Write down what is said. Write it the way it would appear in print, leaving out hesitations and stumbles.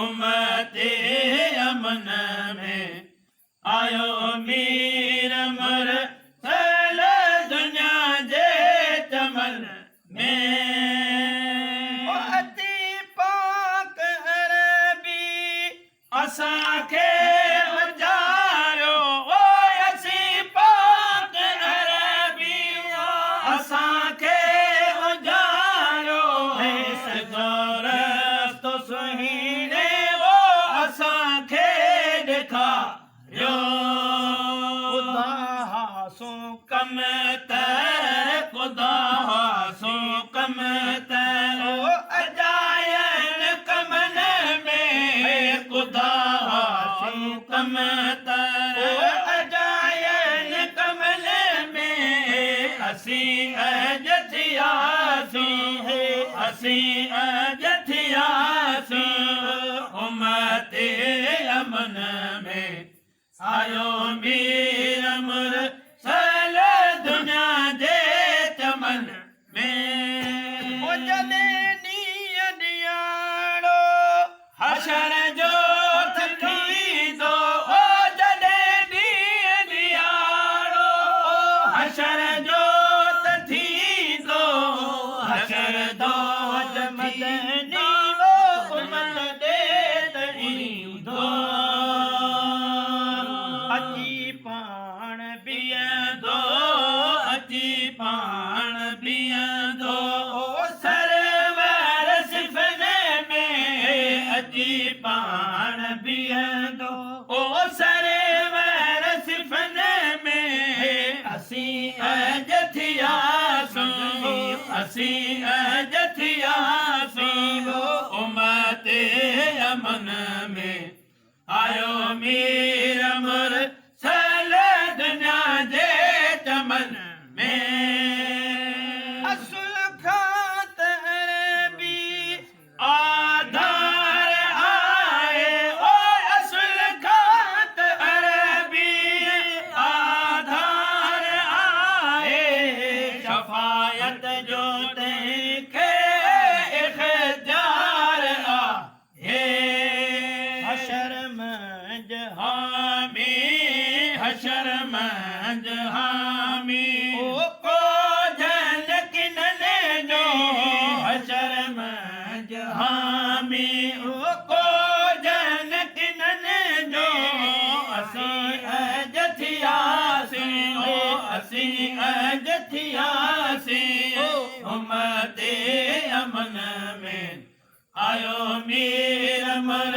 उम्मते अमन में आयो मीर अमर सल दुनिया जे चमन में अति पाक अरबी असांखे उजारियो ओ असी पाक अरबी असांखे उजारियो तो सुहीने वो असांखे ॾेखारियो ख़ुदा सो कम तर ख़ुदा सो कम तर अजायन कमन में ख़ुदा सो कम तर अजायन कमन में असी अज थियासी उम्मते अमन में आयो मीर अमर सल दुनिया जे चमन में जॾहिं ॾींहुं ॾियारो हशर जो थींदो ओ जॾहिं ॾींहुं ॾियारो हशर जो थींदो हशर दो मदनी वो उमत दे ईंदो अची पाण बीहंदो अची पाण बीहंदो सरवर सिफ़न में अची पाण बीहंदो ओ सरवर सिफ़न में असी अज थियासीं असी अज थियासीं उम्मते अमन में आयो मीर अमर सल दुनिया जे चमन में असुल खात अरबी आधार आए ओ असुल खात अरबी आधार आए शफायत जो तंहिंखे इख्तियार आहे हशर मंझ हामी हशर मंझ हामी को जन किनन जो हशर मंझ हामी को जन किनन जो असी अज थियासीं असी अज थियासीं उम्मते अमन में आयो मीर अमर